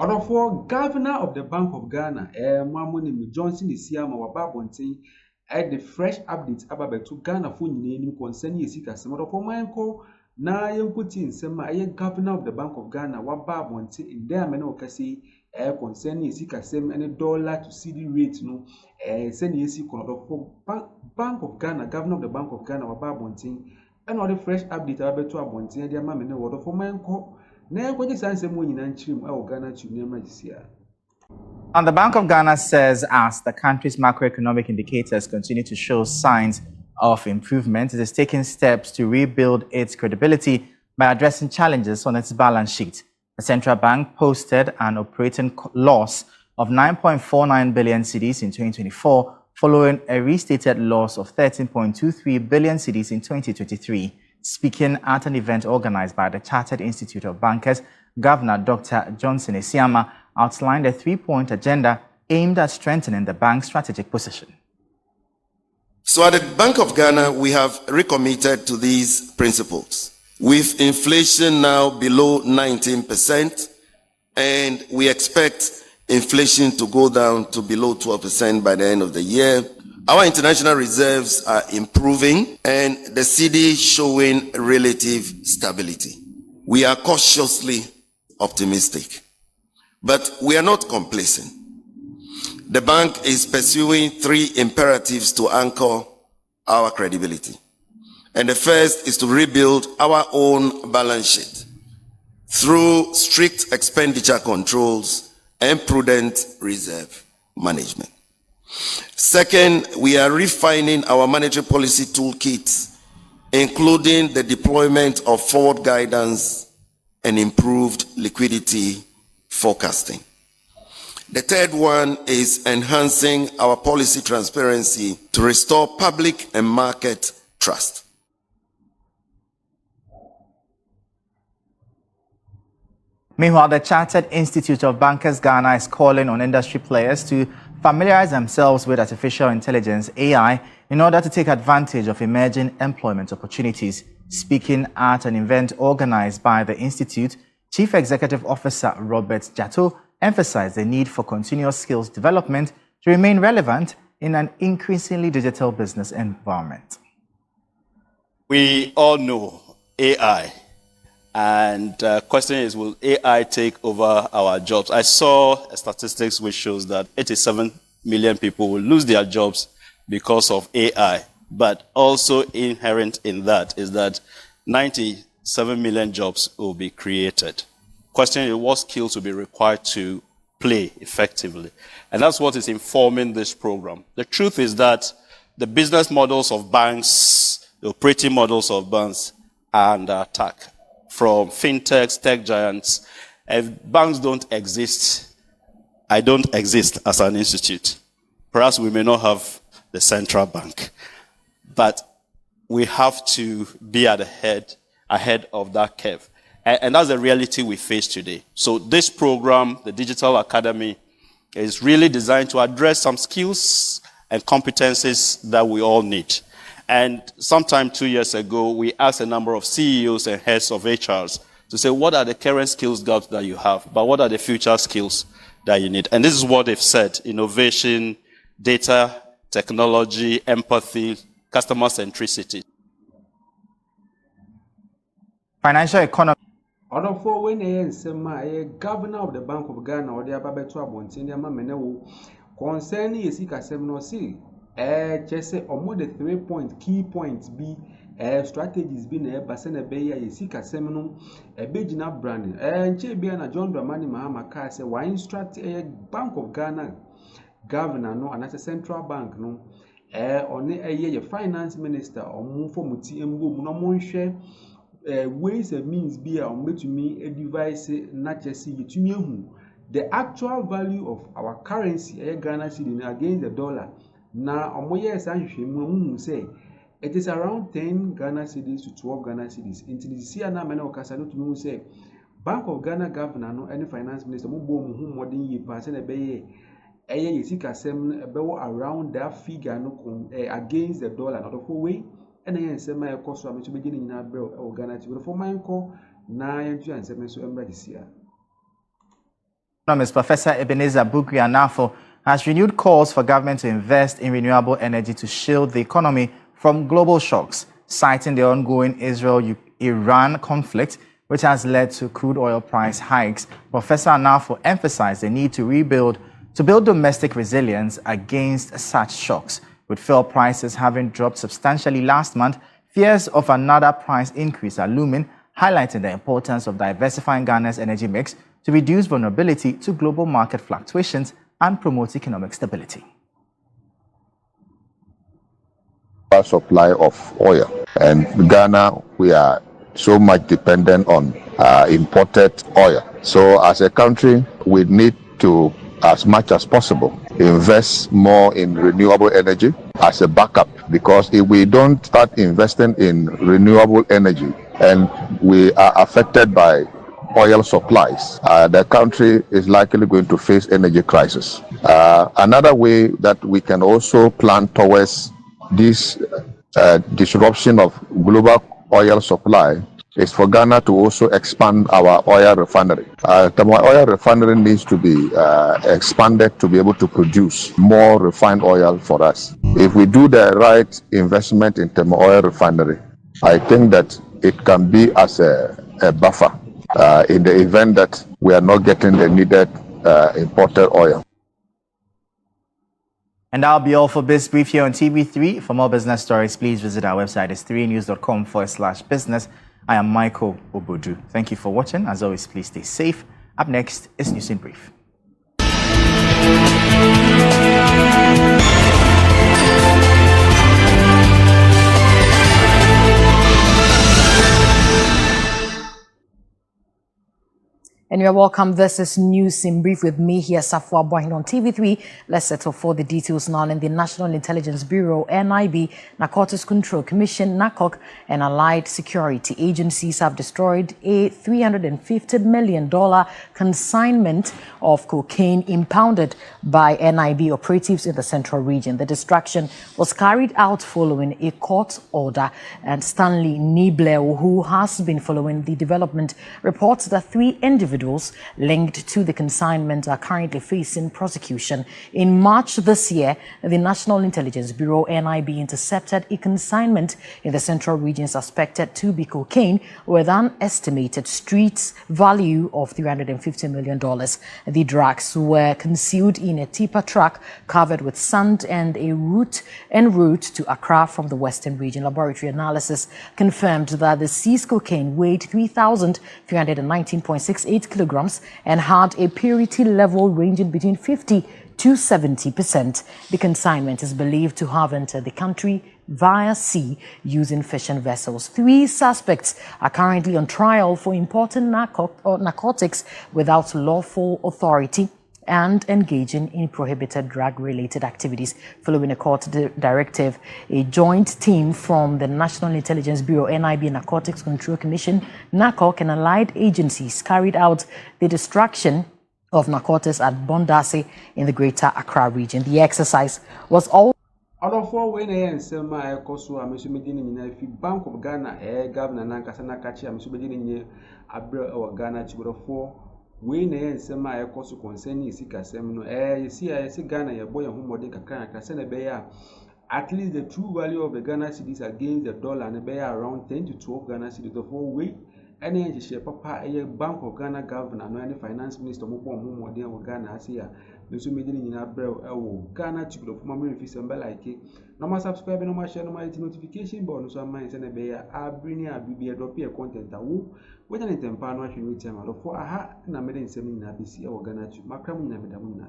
Order for Governor of the Bank of Ghana, Mamoni Johnson is here, my babonting, at the fresh updates about to Ghana for name concerning Yesika. Some of my uncle, now you put in some Governor of the Bank of Ghana, what babonting in there, Meno Cassi, concerning Yesika, same any dollar to CD rate, no, send Yesika for Bank of Ghana, Governor of the Bank of Ghana, what babonting, and all the fresh update about to abonting, dear mamma, no order for my uncle. And the Bank of Ghana says as the country's macroeconomic indicators continue to show signs of improvement, it is taking steps to rebuild its credibility by addressing challenges on its balance sheet. The central bank posted an operating loss of 9.49 billion cedis in 2024, following a restated loss of 13.23 billion cedis in 2023. Speaking at an event organized by the Chartered Institute of Bankers, Governor Dr. Johnson Esiama outlined a three-point agenda aimed at strengthening the bank's strategic position. So at the Bank of Ghana, we have recommitted to these principles. With inflation now below 19%, and we expect inflation to go down to below 12% by the end of the year, our international reserves are improving and the cedi showing relative stability. We are cautiously optimistic, but we are not complacent. The bank is pursuing three imperatives to anchor our credibility. And the first is to rebuild our own balance sheet through strict expenditure controls and prudent reserve management. Second, we are refining our monetary policy toolkit, including the deployment of forward guidance and improved liquidity forecasting. The third one is enhancing our policy transparency to restore public and market trust. Meanwhile, the Chartered Institute of Bankers Ghana is calling on industry players to familiarize themselves with artificial intelligence, AI, in order to take advantage of emerging employment opportunities. Speaking at an event organized by the Institute, Chief Executive Officer Robert Jato emphasized the need for continuous skills development to remain relevant in an increasingly digital business environment. We all know AI. And the question is, will AI take over our jobs? I saw statistics which shows that 87 million people will lose their jobs because of AI. But also inherent in that is that 97 million jobs will be created. Question is, what skills will be required to play effectively? And that's what is informing this program. The truth is that the business models of banks, the operating models of banks are under attack. From fintechs, tech giants. If banks don't exist, I don't exist as an institute. Perhaps we may not have the central bank, but we have to be at the ahead of that curve. And that's the reality we face today. So this program, the Digital Academy, is really designed to address some skills and competencies that we all need. And sometime 2 years ago, we asked a number of CEOs and heads of HRs to say, what are the current skills gaps that you have, but what are the future skills that you need? And this is what they've said: innovation, data, technology, empathy, customer centricity. Financial economy. Order for when a governor of the Bank of Ghana or the Ababetu Abontin, the Mamenewo, concerning Yesika Seminosi. Just say among the 3 key points be strategies being a basena beya Yesika Seminum, a Bejina branding, and Chebiana John Dramani Mahama Kase, why instruct a Bank of Ghana governor, no, and as a central bank, no, on a finance minister or move for Muti and Boom, no more share ways and means be a to me a device not just see to me the actual value of our currency, Ghana cedi against the dollar. Now, say it is around 10 Ghana cedis to 12 Ghana cedis. Until this year, now, I say Bank of Ghana governor, no any finance minister, modern ye person a bay around that figure no against the dollar, not of way, and I say my cost to beginning in our bill or Ghanatube for my call 9 and 7 so this year. Economist Professor Ebenezer Bugrianafo has renewed calls for government to invest in renewable energy to shield the economy from global shocks, citing the ongoing Israel-Iran conflict, which has led to crude oil price hikes. Professor Anafo emphasized the need to build domestic resilience against such shocks. With fuel prices having dropped substantially last month, fears of another price increase are looming, highlighting the importance of diversifying Ghana's energy mix to reduce vulnerability to global market fluctuations and promote economic stability. Supply of oil, and Ghana, we are so much dependent on imported oil. So as a country, we need to, as much as possible, invest more in renewable energy as a backup, because if we don't start investing in renewable energy and we are affected by oil supplies, the country is likely going to face energy crisis. Another way that we can also plan towards this disruption of global oil supply is for Ghana to also expand our oil refinery. The oil refinery needs to be expanded to be able to produce more refined oil for us. If we do the right investment in the oil refinery, I think that it can be as a buffer in the event that we are not getting the needed imported oil. And that'll be all for this brief here on TV3. For more business stories, please visit our website. It's 3news.com/business. I am Michael Obodu. Thank you for watching. As always, please stay safe. Up next is News in Brief. And you're welcome. This is News in Brief with me here, Safwa Bohin on TV3. Let's settle for the details now. In the National Intelligence Bureau, NIB, Narcotics Control Commission, NACOC, and allied security agencies have destroyed a $350 million consignment of cocaine impounded by NIB operatives in the central region. The destruction was carried out following a court order, and Stanley Nibleu, who has been following the development, reports that 3 individuals linked to the consignment are currently facing prosecution. In March this year, the National Intelligence Bureau, NIB, intercepted a consignment in the central region suspected to be cocaine with an estimated street value of $350 million. The drugs were concealed in a tipper truck covered with sand and route to Accra from the western region. Laboratory analysis confirmed that the seized cocaine weighed 3,319.68 kilograms and had a purity level ranging between 50 to 70%. The consignment is believed to have entered the country via sea using fishing vessels. 3 suspects are currently on trial for importing narcotics without lawful authority and engaging in prohibited drug-related activities. Following a court directive, a joint team from the National Intelligence Bureau, NIB, Narcotics Control Commission, NACOC, and allied agencies carried out the destruction of narcotics at Bondase in the Greater Accra region. The exercise was all Adolfo when nsema ekoso amesumedi nyina fi Bank of Ghana governor nankasa nakachi amesumedi nyina abre o Ghana chiborofo we nsema ekoso concern isikasem no yesi Ghana ye boy homode kakran akase na be ya at least the true value of the Ghana cedis against the dollar na be around 10 to 12 Ghana cedis of we any share papa Bank of Ghana governor no any finance minister mo bon homode o Ghana asia meso medini nyina brel Ghanatube of mama fi semba like no ma subscribe no ma share no ma notification bell no so am say na be ya abrini abibia drop your content awu whether in tempa no ahwe no tiam adofo aha na mede nsem nyina besi Ghanatube makram nyina medamu nyina.